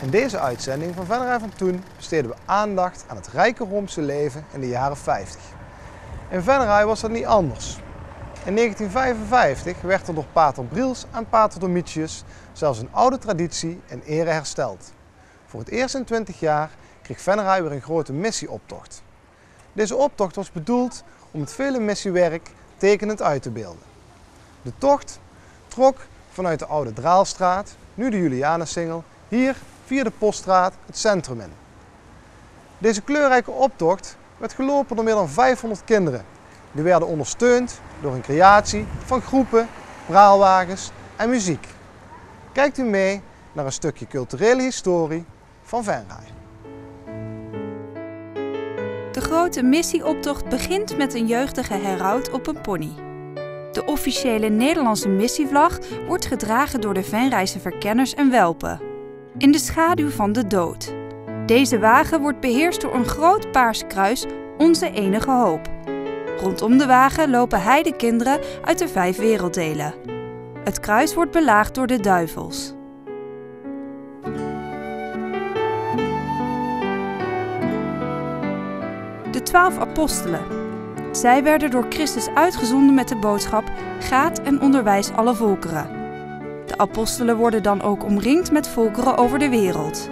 In deze uitzending van Venray van Toen besteden we aandacht aan het rijke Roomse leven in de jaren 50. In Venray was dat niet anders. In 1955 werd er door pater Briels en pater Domitius zelfs een oude traditie in ere hersteld. Voor het eerst in 20 jaar kreeg Venray weer een grote missieoptocht. Deze optocht was bedoeld om het vele missiewerk tekenend uit te beelden. De tocht trok vanuit de oude Draalstraat, nu de Julianussingel, hier via de Poststraat het centrum in. Deze kleurrijke optocht werd gelopen door meer dan 500 kinderen. Die werden ondersteund door een creatie van groepen, praalwagens en muziek. Kijkt u mee naar een stukje culturele historie van Venray. De grote missieoptocht begint met een jeugdige heraut op een pony. De officiële Nederlandse missievlag wordt gedragen door de Venrayse verkenners en welpen. In de schaduw van de dood. Deze wagen wordt beheerst door een groot paars kruis, onze enige hoop. Rondom de wagen lopen heidekinderen uit de 5 werelddelen. Het kruis wordt belaagd door de duivels. De 12 apostelen. Zij werden door Christus uitgezonden met de boodschap: gaat en onderwijs alle volkeren. De apostelen worden dan ook omringd met volkeren over de wereld.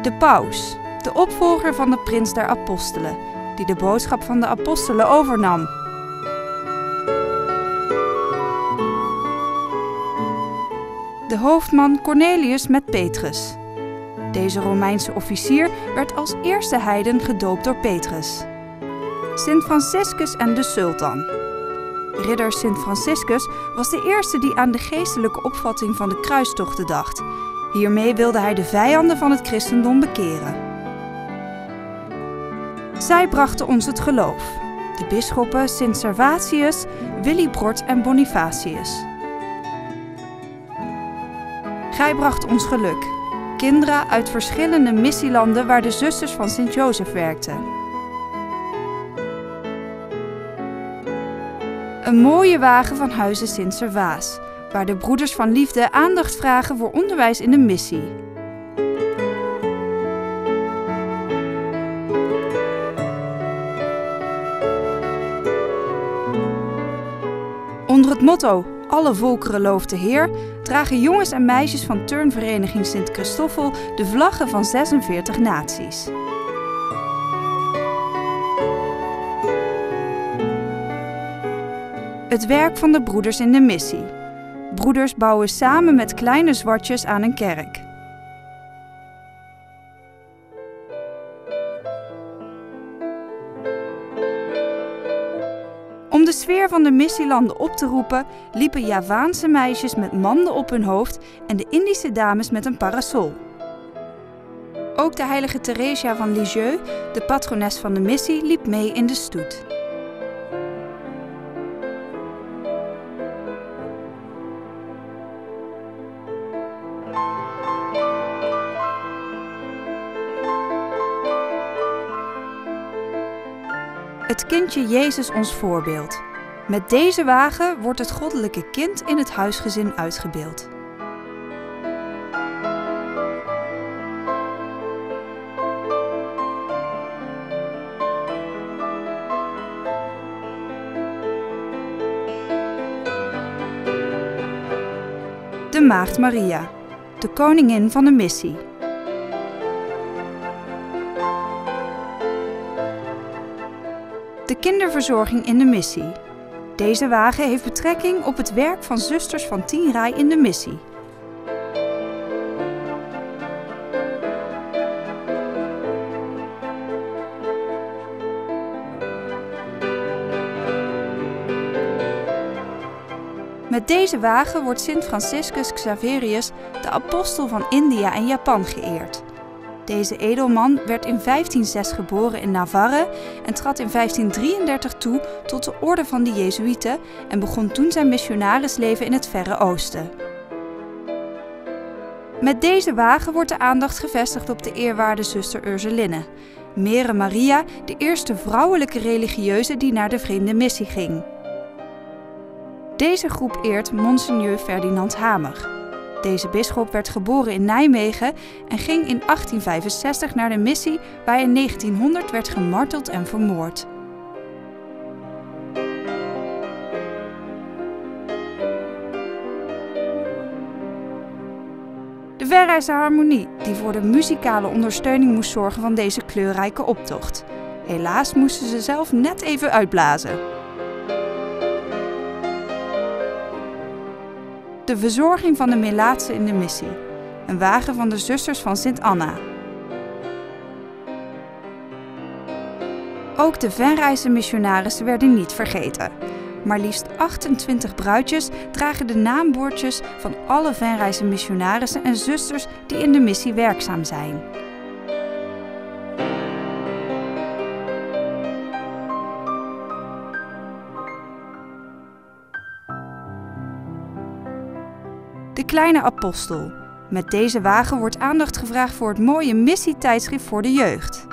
De paus, de opvolger van de prins der apostelen, die de boodschap van de apostelen overnam. De hoofdman Cornelius met Petrus. Deze Romeinse officier werd als eerste heiden gedoopt door Petrus. Sint Franciscus en de sultan. Ridder Sint Franciscus was de eerste die aan de geestelijke opvatting van de kruistochten dacht. Hiermee wilde hij de vijanden van het christendom bekeren. Zij brachten ons het geloof. De bisschoppen Sint Servatius, Willibrord en Bonifacius. Gij bracht ons geluk. Kinderen uit verschillende missielanden waar de zusters van Sint Jozef werkten. Een mooie wagen van huize Sint Servaas, waar de broeders van liefde aandacht vragen voor onderwijs in de missie. Onder het motto alle volkeren looft de Heer dragen jongens en meisjes van turnvereniging Sint Christoffel de vlaggen van 46 naties. Het werk van de broeders in de missie. Broeders bouwen samen met kleine zwartjes aan een kerk. Om de sfeer van de missielanden op te roepen, liepen Javaanse meisjes met manden op hun hoofd en de Indische dames met een parasol. Ook de heilige Theresia van Lisieux, de patrones van de missie, liep mee in de stoet. Het kindje Jezus ons voorbeeld. Met deze wagen wordt het goddelijke kind in het huisgezin uitgebeeld. De Maagd Maria, de koningin van de missie. De kinderverzorging in de missie. Deze wagen heeft betrekking op het werk van zusters van Tienray in de missie. Met deze wagen wordt Sint Franciscus Xaverius, de apostel van India en Japan, geëerd. Deze edelman werd in 1506 geboren in Navarre en trad in 1533 toe tot de orde van de Jezuïeten en begon toen zijn missionarisleven in het Verre Oosten. Met deze wagen wordt de aandacht gevestigd op de eerwaarde zuster Ursuline, Mere Maria, de eerste vrouwelijke religieuze die naar de Vreemde Missie ging. Deze groep eert Monseigneur Ferdinand Hamer. Deze bisschop werd geboren in Nijmegen en ging in 1865 naar de missie, waar hij in 1900 werd gemarteld en vermoord. De Venrijse Harmonie, die voor de muzikale ondersteuning moest zorgen van deze kleurrijke optocht. Helaas moesten ze zelf net even uitblazen. De verzorging van de melaatsen in de missie. Een wagen van de zusters van Sint Anna. Ook de Venrijse missionarissen werden niet vergeten. Maar liefst 28 bruidjes dragen de naambordjes van alle Venrijse missionarissen en zusters die in de missie werkzaam zijn. De Kleine Apostel. Met deze wagen wordt aandacht gevraagd voor het mooie missietijdschrift voor de jeugd.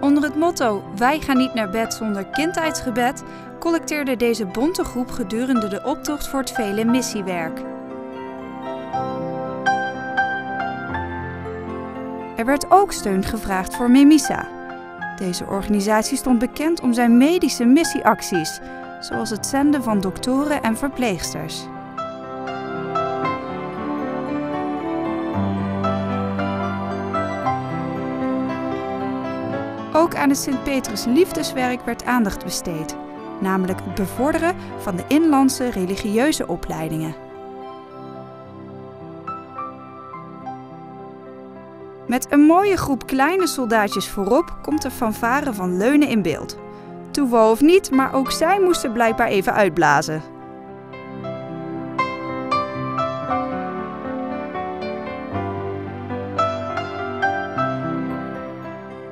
Onder het motto "Wij gaan niet naar bed zonder kindheidsgebed" collecteerde deze bonte groep gedurende de optocht voor het vele missiewerk. Er werd ook steun gevraagd voor Memisa. Deze organisatie stond bekend om zijn medische missieacties, zoals het zenden van doktoren en verpleegsters. Ook aan het Sint-Petrus liefdeswerk werd aandacht besteed, namelijk het bevorderen van de inlandse religieuze opleidingen. Met een mooie groep kleine soldaatjes voorop komt de fanfare van Leunen in beeld. Toeval of niet, maar ook zij moesten blijkbaar even uitblazen.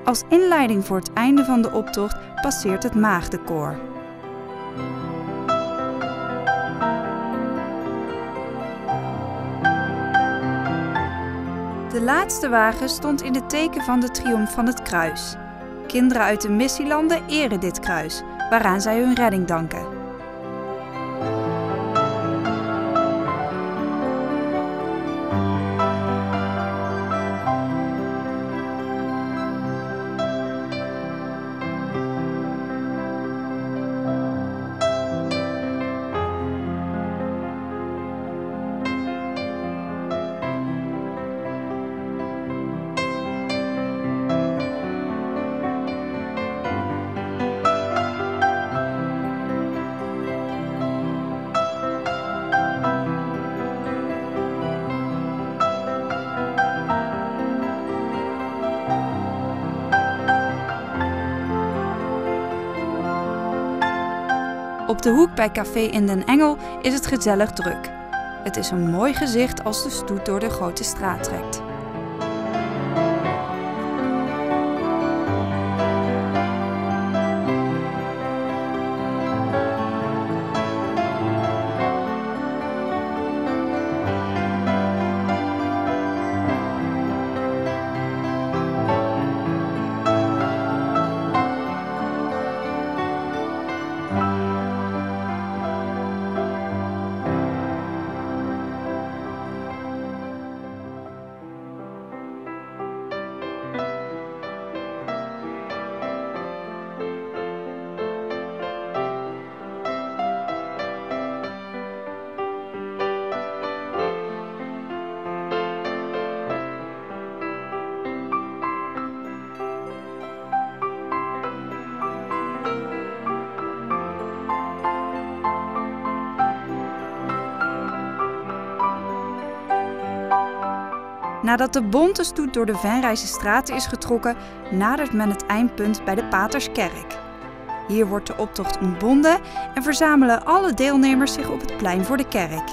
Als inleiding voor het einde van de optocht passeert het maagdenkoor. De laatste wagen stond in het teken van de triomf van het kruis. Kinderen uit de missielanden eren dit kruis, waaraan zij hun redding danken. Op de hoek bij Café in den Engel is het gezellig druk. Het is een mooi gezicht als de stoet door de grote straat trekt. Nadat de bonte stoet door de Venrayse straten is getrokken, nadert men het eindpunt bij de Paterskerk. Hier wordt de optocht ontbonden en verzamelen alle deelnemers zich op het plein voor de kerk.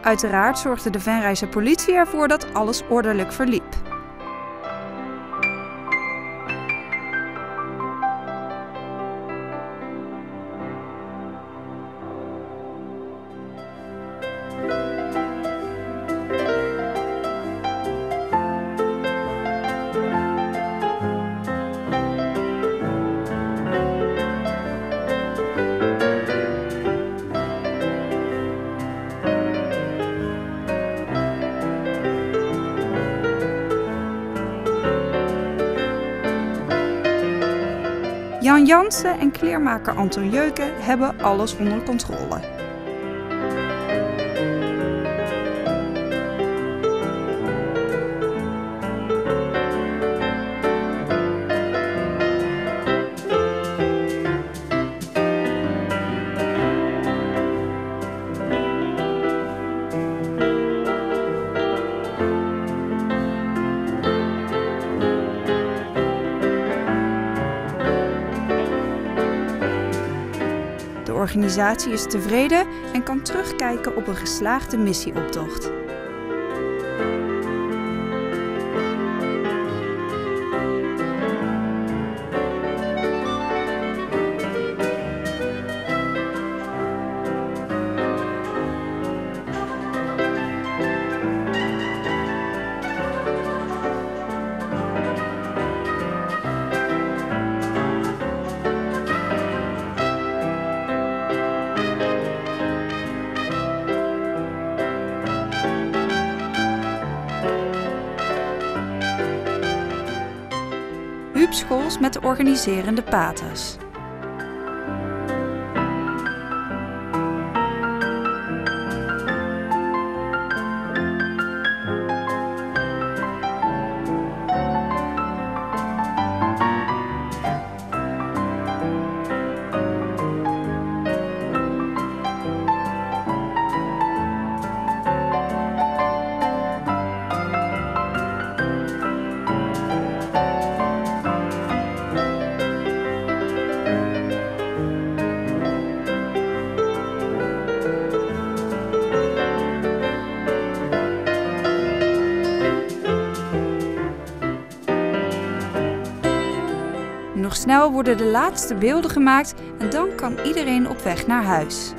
Uiteraard zorgde de Venrayse politie ervoor dat alles ordelijk verliep. Jan Jansen en kleermaker Anton Jeuken hebben alles onder controle. De organisatie is tevreden en kan terugkijken op een geslaagde missieoptocht. Huub Scholz met de organiserende paters. Nog snel worden de laatste beelden gemaakt en dan kan iedereen op weg naar huis.